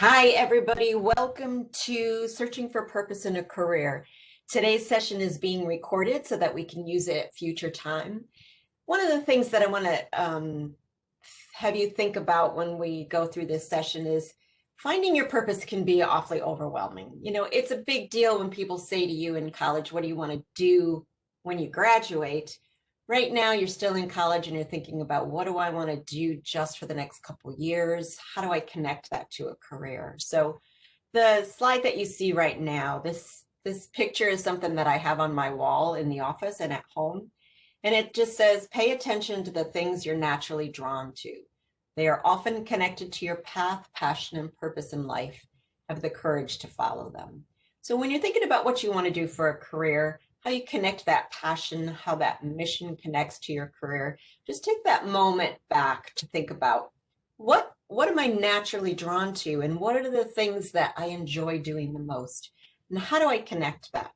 Hi, everybody. Welcome to Searching for Purpose in a Career. Today's session is being recorded so that we can use it at future time. One of the things that I want to have you think about when we go through this session is finding your purpose can be awfully overwhelming. You know, it's a big deal when people say to you in college, what do you want to do when you graduate? Right now, you're still in college and you're thinking about what do I want to do just for the next couple of years? How do I connect that to a career? So the slide that you see right now, this picture is something that I have on my wall in the office and at home. And it just says, pay attention to the things you're naturally drawn to. They are often connected to your path, passion, and purpose in life. Have the courage to follow them. So when you're thinking about what you want to do for a career, how you connect that passion, how that mission connects to your career, just take that moment back to think about what am I naturally drawn to, and what are the things that I enjoy doing the most, and how do I connect that?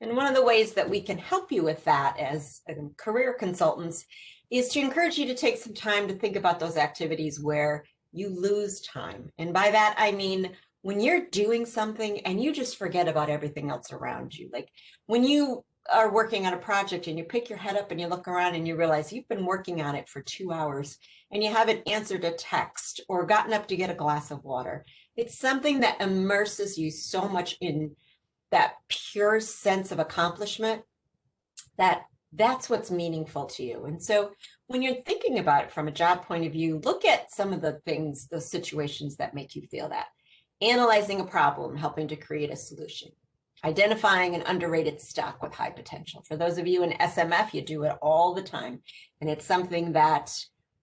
And one of the ways that we can help you with that as career consultants is to encourage you to take some time to think about those activities where you lose time. And by that, I mean when you're doing something and you just forget about everything else around you. Like when you are working on a project and you pick your head up and you look around and you realize you've been working on it for 2 hours and you haven't answered a text or gotten up to get a glass of water. It's something that immerses you so much in that pure sense of accomplishment that's what's meaningful to you. And so when you're thinking about it from a job point of view, look at some of the things, those situations that make you feel that. Analyzing a problem, helping to create a solution. Identifying an underrated stock with high potential. For those of you in SMF, you do it all the time. And it's something that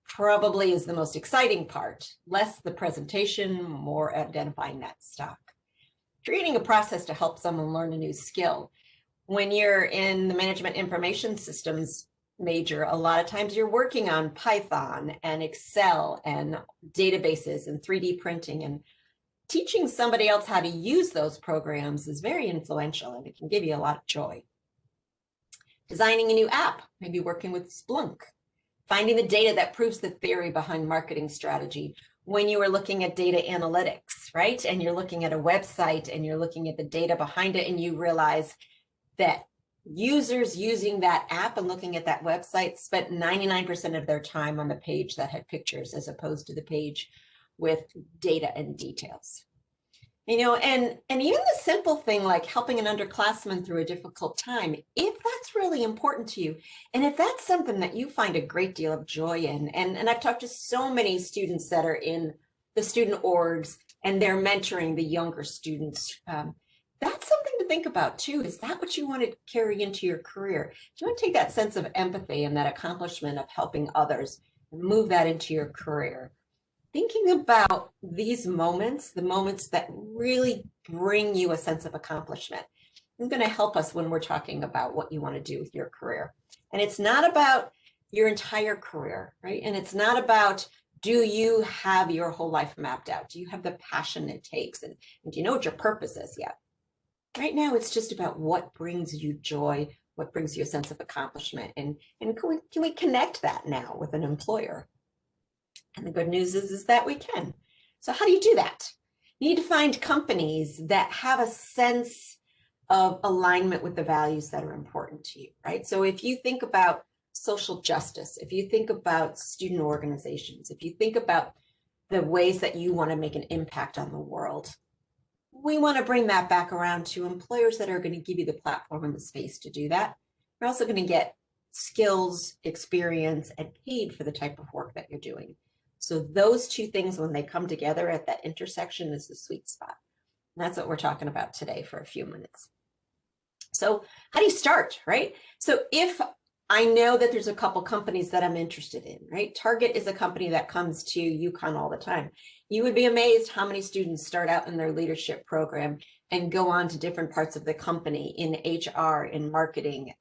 probably is the most exciting part. Less the presentation, more identifying that stock. Creating a process to help someone learn a new skill. When you're in the management information systems major, a lot of times you're working on Python and Excel and databases and 3D printing, and teaching somebody else how to use those programs is very influential and it can give you a lot of joy. Designing a new app, maybe working with Splunk. Finding the data that proves the theory behind marketing strategy. When you are looking at data analytics, right? And you're looking at a website and you're looking at the data behind it and you realize that users using that app and looking at that website spent 99% of their time on the page that had pictures as opposed to the page with data and details. You know, and even the simple thing like helping an underclassman through a difficult time, if that's really important to you, and if that's something that you find a great deal of joy in, and I've talked to so many students that are in the student orgs and they're mentoring the younger students, that's something to think about too. Is that what you want to carry into your career? Do you want to take that sense of empathy and that accomplishment of helping others and move that into your career? Thinking about these moments, the moments that really bring you a sense of accomplishment, is going to help us when we're talking about what you want to do with your career. And it's not about your entire career, right? And it's not about, do you have your whole life mapped out? Do you have the passion it takes? And do you know what your purpose is yet? Right now, it's just about what brings you joy, what brings you a sense of accomplishment. And can we connect that now with an employer? And the good news is that we can. So how do you do that? You need to find companies that have a sense of alignment with the values that are important to you, right? So if you think about social justice, if you think about student organizations, if you think about the ways that you want to make an impact on the world, we want to bring that back around to employers that are going to give you the platform and the space to do that. You're also going to get skills, experience, and paid for the type of work that you're doing. So those two things, when they come together at that intersection, is the sweet spot. And that's what we're talking about today for a few minutes. So how do you start, right? So if I know that there's a couple companies that I'm interested in, right? Target is a company that comes to UConn all the time. You would be amazed how many students start out in their leadership program and go on to different parts of the company in HR, in marketing,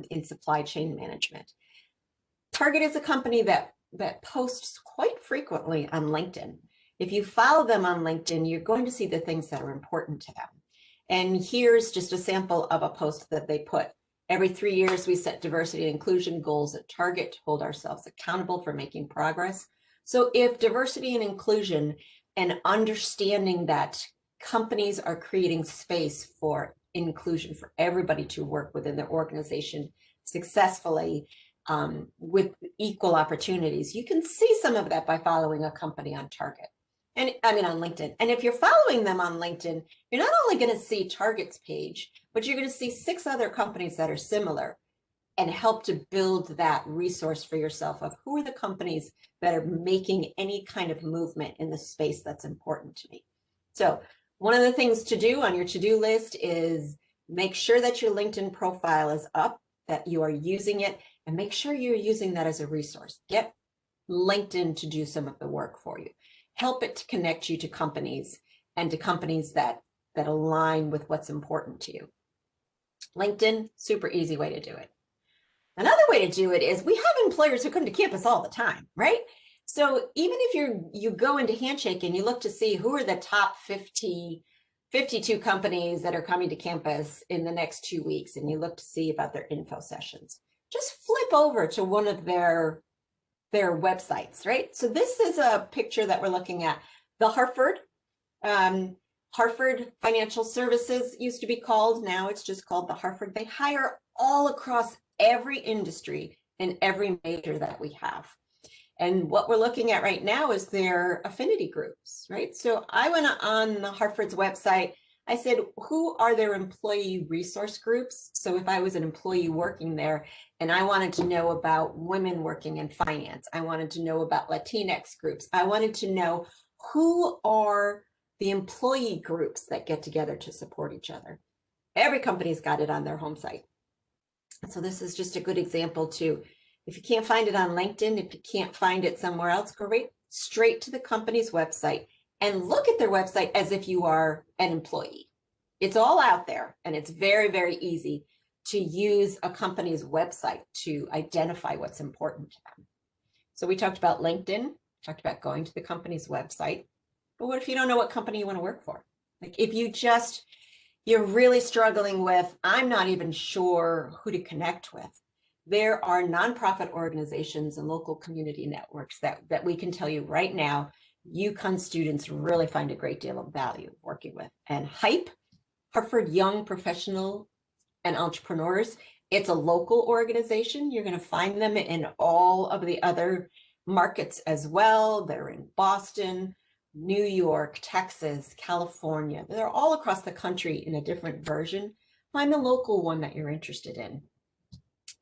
in supply chain management. Target is a company that posts quite frequently on LinkedIn. If you follow them on LinkedIn, you're going to see the things that are important to them. And here's just a sample of a post that they put. Every 3 years, we set diversity and inclusion goals at Target to hold ourselves accountable for making progress. So if diversity and inclusion and understanding that companies are creating space for inclusion for everybody to work within their organization successfully, with equal opportunities. You can see some of that by following a company on Target. And I mean on LinkedIn. And if you're following them on LinkedIn, you're not only going to see Target's page, but you're going to see 6 other companies that are similar, and help to build that resource for yourself of who are the companies that are making any kind of movement in the space that's important to me. So one of the things to do on your to-do list is make sure that your LinkedIn profile is up, that you are using it, and make sure you're using that as a resource. Get LinkedIn to do some of the work for you. Help it to connect you to companies, and to companies that align with what's important to you. LinkedIn, super easy way to do it. Another way to do it is, we have employers who come to campus all the time, right? So even if you go into Handshake and you look to see who are the top 52 companies that are coming to campus in the next 2 weeks, and you look to see about their info sessions, just flip over to one of their websites, right? So this is a picture that we're looking at. The Hartford Financial Services used to be called. Now it's just called the Hartford. They hire all across every industry and every major that we have. And what we're looking at right now is their affinity groups, right? So I went on the Hartford's website. I said, who are their employee resource groups? So if I was an employee working there and I wanted to know about women working in finance, I wanted to know about Latinx groups, I wanted to know who are the employee groups that get together to support each other. Every company's got it on their home site. So this is just a good example too. If you can't find it on LinkedIn, if you can't find it somewhere else, go right straight to the company's website and look at their website as if you are an employee. It's all out there, and it's very, very easy to use a company's website to identify what's important to them. So we talked about LinkedIn, talked about going to the company's website, but what if you don't know what company you want to work for? Like if you're really struggling with, I'm not even sure who to connect with. There are nonprofit organizations and local community networks that we can tell you right now, UConn students really find a great deal of value working with. And HYPE, Hartford Young Professional and Entrepreneurs, it's a local organization. You're going to find them in all of the other markets as well. They're in Boston, New York, Texas, California. They're all across the country in a different version. Find the local one that you're interested in.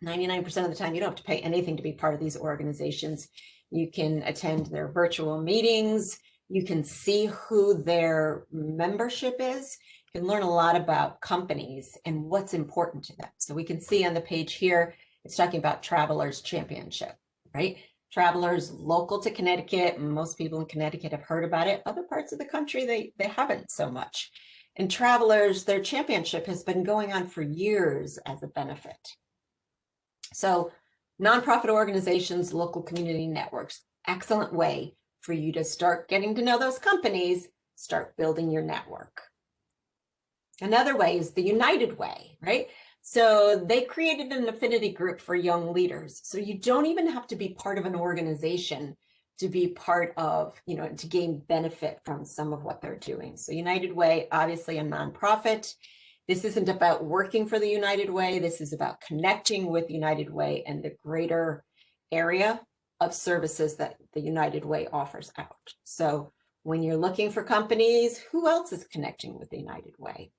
99% of the time, you don't have to pay anything to be part of these organizations. You can attend their virtual meetings. You can see who their membership is. You can learn a lot about companies and what's important to them. So we can see on the page here, it's talking about Travelers Championship, right? Travelers local to Connecticut. Most people in Connecticut have heard about it. Other parts of the country, they haven't so much. And Travelers, their championship has been going on for years as a benefit. So nonprofit organizations, local community networks, excellent way for you to start getting to know those companies, start building your network. Another way is the United Way, right? So they created an affinity group for young leaders. So you don't even have to be part of an organization to be part of, to gain benefit from some of what they're doing. So United Way, obviously a nonprofit. This isn't about working for the United Way. This is about connecting with United Way and the greater area of services that the United Way offers out. So when you're looking for companies, who else is connecting with the United Way?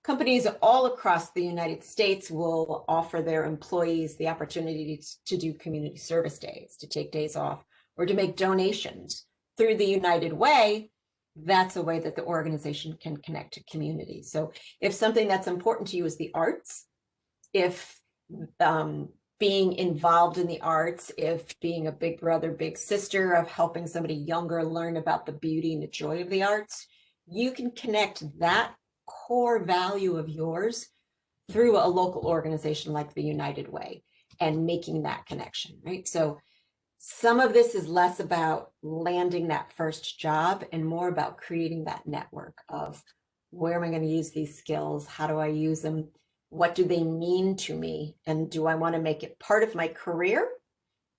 Companies all across the United States will offer their employees the opportunity to do community service days, to take days off, or to make donations through the United Way. That's a way that the organization can connect to community. So if something that's important to you is the arts, if being involved in the arts, if being a big brother, big sister of helping somebody younger learn about the beauty and the joy of the arts, you can connect that core value of yours through a local organization like the United Way and making that connection, right? So some of this is less about landing that first job and more about creating that network of, where am I going to use these skills? How do I use them? What do they mean to me? And do I want to make it part of my career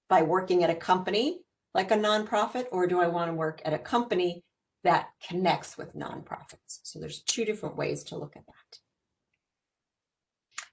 by working at a company like a nonprofit, or do I want to work at a company that connects with nonprofits. So there's two different ways to look at that.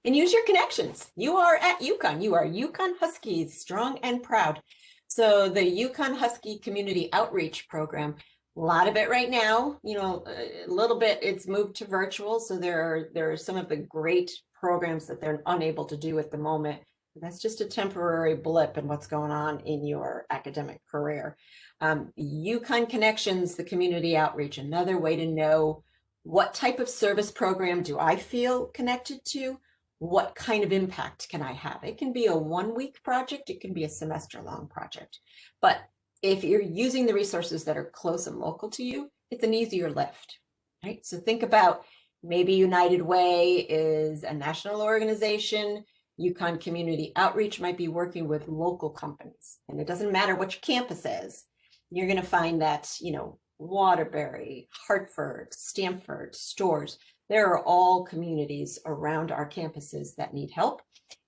And use your connections. You are at UConn. You are UConn Huskies, strong and proud. So the UConn Husky Community Outreach Program, a lot of it right now, you know, a little bit it's moved to virtual. So there are some of the great programs that they're unable to do at the moment. That's just a temporary blip in what's going on in your academic career. UConn Connections, the community outreach, another way to know what type of service program do I feel connected to? What kind of impact can I have? It can be a 1-week project, it can be a semester-long project. But if you're using the resources that are close and local to you, it's an easier lift, right? So think about maybe United Way is a national organization. UConn Community Outreach might be working with local companies. And it doesn't matter what your campus is. You're going to find that, you know, Waterbury, Hartford, Stamford, Storrs, there are all communities around our campuses that need help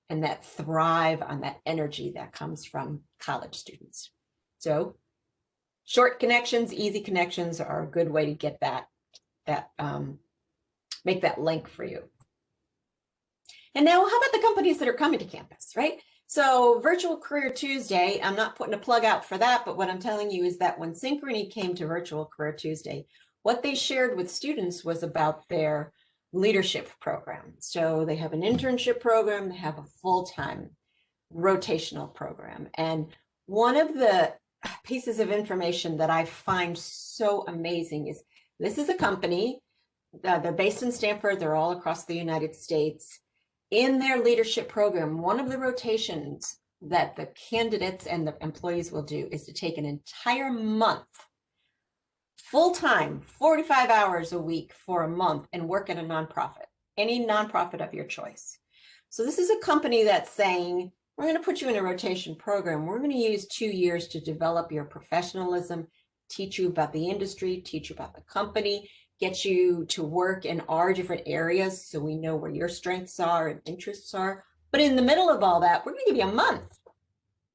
and that thrive on that energy that comes from college students. So short connections, easy connections are a good way to get make that link for you. And now how about the companies that are coming to campus, right? So Virtual Career Tuesday, I'm not putting a plug out for that, but what I'm telling you is that when Synchrony came to Virtual Career Tuesday, what they shared with students was about their leadership program. So they have an internship program, they have a full-time rotational program. And one of the pieces of information that I find so amazing is this is a company, they're based in Stanford, they're all across the United States. In their leadership program, one of the rotations that the candidates and the employees will do is to take an entire month, full-time, 45 hours a week for a month and work at a nonprofit, any nonprofit of your choice. So this is a company that's saying, we're going to put you in a rotation program. We're going to use 2 years to develop your professionalism, teach you about the industry, teach you about the company, get you to work in our different areas so we know where your strengths are and interests are. But in the middle of all that, we're going to give you a month.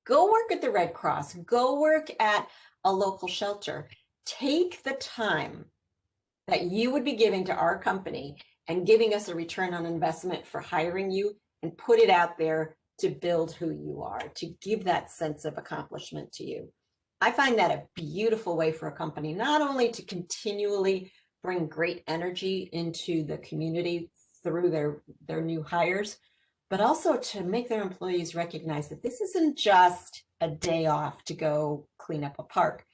Go work at the Red Cross. Go work at a local shelter. Take the time that you would be giving to our company and giving us a return on investment for hiring you and put it out there to build who you are, to give that sense of accomplishment to you. I find that a beautiful way for a company, not only to continually bring great energy into the community through their new hires, but also to make their employees recognize that this isn't just a day off to go clean up a park.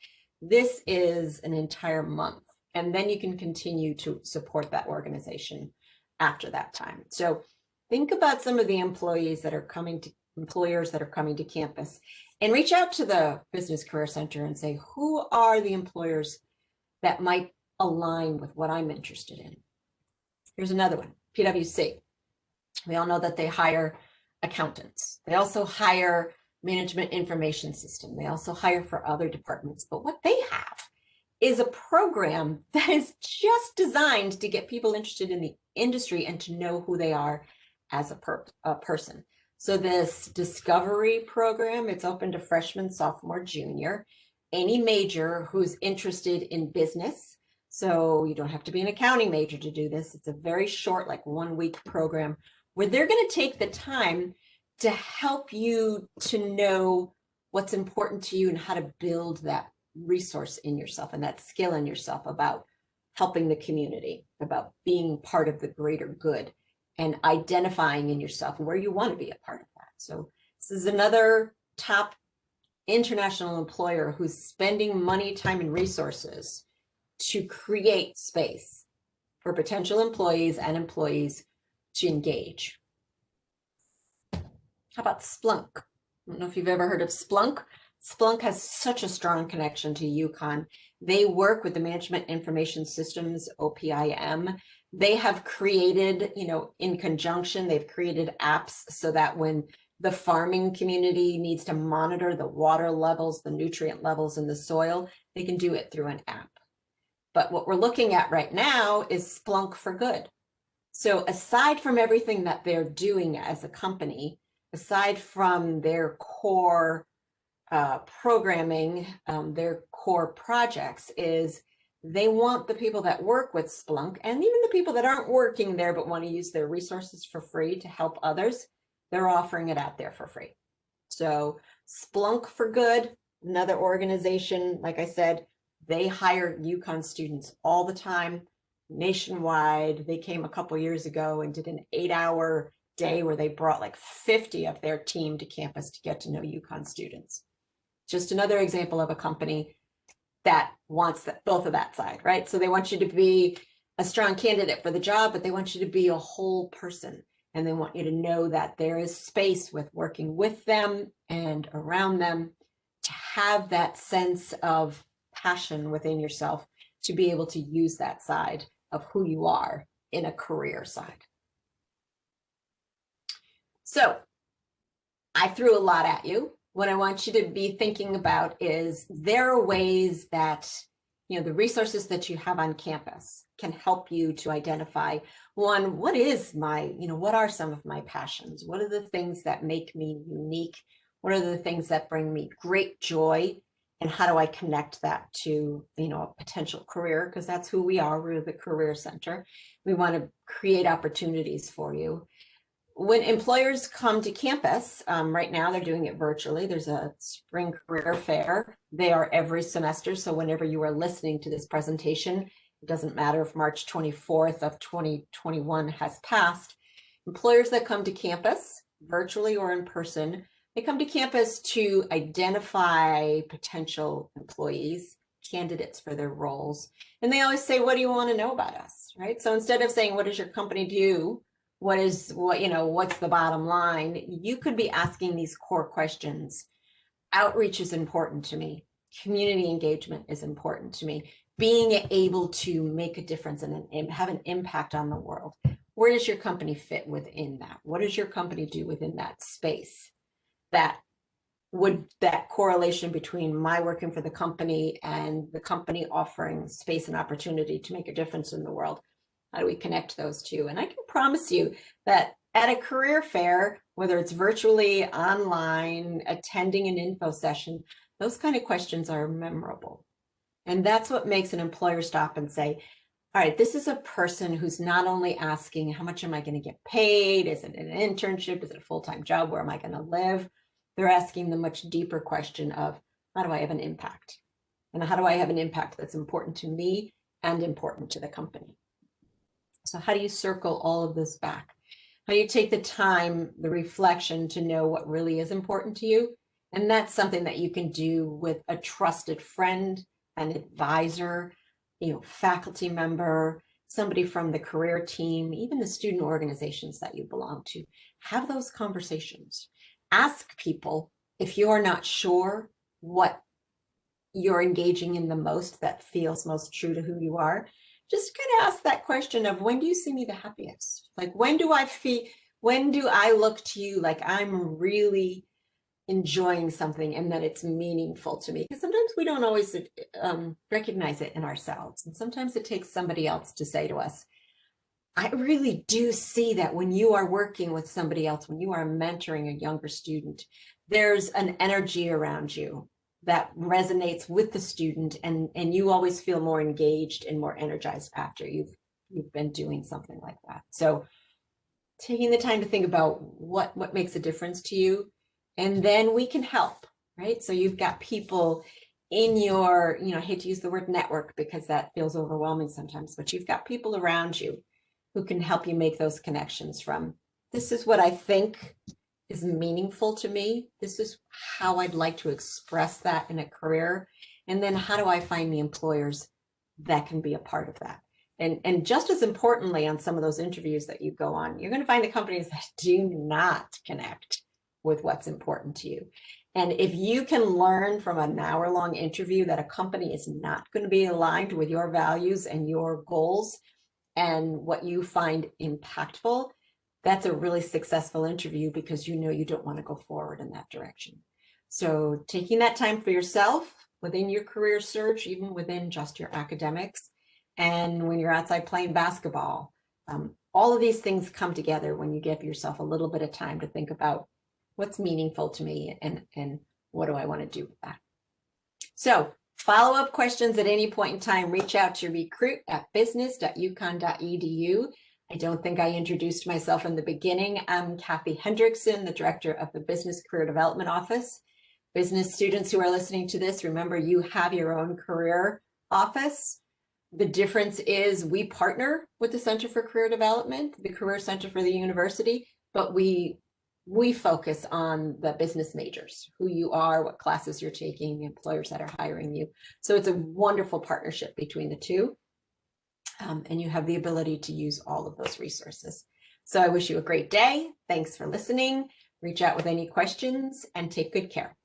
This is an entire month, and then you can continue to support that organization after that time. So think about some of the employers that are coming to campus, and reach out to the Business Career Center and say, who are the employers that might align with what I'm interested in? Here's another one, PwC. We all know that they hire accountants. They also hire management information system. They also hire for other departments. But what they have is a program that is just designed to get people interested in the industry and to know who they are as a person. So this discovery program, it's open to freshman, sophomore, junior, any major who's interested in business. So you don't have to be an accounting major to do this. It's a very short, like 1-week program where they're going to take the time to help you to know what's important to you and how to build that resource in yourself and that skill in yourself about helping the community, about being part of the greater good and identifying in yourself where you want to be a part of that. So this is another top international employer who's spending money, time, and resources to create space for potential employees and employees to engage. How about Splunk? I don't know if you've ever heard of Splunk. Splunk has such a strong connection to UConn. They work with the Management Information Systems, OPIM. They have created, in conjunction, they've created apps so that when the farming community needs to monitor the water levels, the nutrient levels in the soil, they can do it through an app. But what we're looking at right now is Splunk for Good. So aside from everything that they're doing as a company, aside from their core programming, their core projects, is They want the people that work with Splunk, and even the people that aren't working there but want to use their resources for free to help others, they're offering it out there for free. So Splunk for Good, another organization, like I said, they hire UConn students all the time, nationwide. They came a couple years ago and did an 8-hour day where they brought like 50 of their team to campus to get to know UConn students. Just another example of a company that wants both of that side, right? So they want you to be a strong candidate for the job, but they want you to be a whole person. And they want you to know that there is space with working with them and around them to have that sense of passion within yourself to be able to use that side of who you are in a career side. So I threw a lot at you. What I want you to be thinking about is there are ways that, the resources that you have on campus can help you to identify, one, what is what are some of my passions? What are the things that make me unique? What are the things that bring me great joy? And how do I connect that to, a potential career? Because that's who we are. We're the career center. We want to create opportunities for you. When employers come to campus, right now they're doing it virtually. There's a spring career fair. They are every semester. So whenever you are listening to this presentation, it doesn't matter if March 24th of 2021 has passed. Employers that come to campus, virtually or in person, they come to campus to identify potential employees, candidates for their roles. And they always say, what do you want to know about us, right? So instead of saying, what does your company do? What's the bottom line? You could be asking these core questions. Outreach is important to me. Community engagement is important to me. Being able to make a difference and have an impact on the world. Where does your company fit within that? What does your company do within that space? That correlation between my working for the company and the company offering space and opportunity to make a difference in the world. How do we connect those two? And I can promise you that at a career fair, whether it's virtually, online, attending an info session, those kind of questions are memorable. And that's what makes an employer stop and say, all right, this is a person who's not only asking, how much am I going to get paid? Is it an internship? Is it a full-time job? Where am I going to live? They're asking the much deeper question of, how do I have an impact? And how do I have an impact that's important to me and important to the company? So how do you circle all of this back? How do you take the time, the reflection to know what really is important to you? And that's something that you can do with a trusted friend, an advisor, faculty member, somebody from the career team, even the student organizations that you belong to. Have those conversations. Ask people if you're not sure what you're engaging in the most that feels most true to who you are. Just kind of ask that question of, when do you see me the happiest? Like, when do I look to you like I'm really enjoying something and that it's meaningful to me? Because sometimes we don't always recognize it in ourselves. And sometimes it takes somebody else to say to us, I really do see that when you are working with somebody else, when you are mentoring a younger student, there's an energy around you that resonates with the student, and you always feel more engaged and more energized after you've been doing something like that. So taking the time to think about what makes a difference to you, and then we can help, right? So you've got people in your, I hate to use the word network because that feels overwhelming sometimes, but you've got people around you who can help you make those connections from, this is what I think is meaningful to me. This is how I'd like to express that in a career. And then how do I find the employers that can be a part of that? And just as importantly, on some of those interviews that you go on, you're going to find the companies that do not connect with what's important to you. And if you can learn from an hour-long interview that a company is not going to be aligned with your values and your goals and what you find impactful, that's a really successful interview, because you don't want to go forward in that direction. So taking that time for yourself within your career search, even within just your academics, and when you're outside playing basketball, all of these things come together when you give yourself a little bit of time to think about what's meaningful to me and what do I want to do with that. So Follow-up questions at any point in time, reach out to recruit@business.uconn.edu. I don't think I introduced myself in the beginning. I'm Kathy Hendrickson, the director of the Business Career Development Office. Business students who are listening to this, remember you have your own career office. The difference is we partner with the Center for Career Development, the Career Center for the university, but we focus on the business majors, who you are, what classes you're taking, employers that are hiring you. So it's a wonderful partnership between the two. And you have the ability to use all of those resources. So I wish you a great day. Thanks for listening. Reach out with any questions and take good care.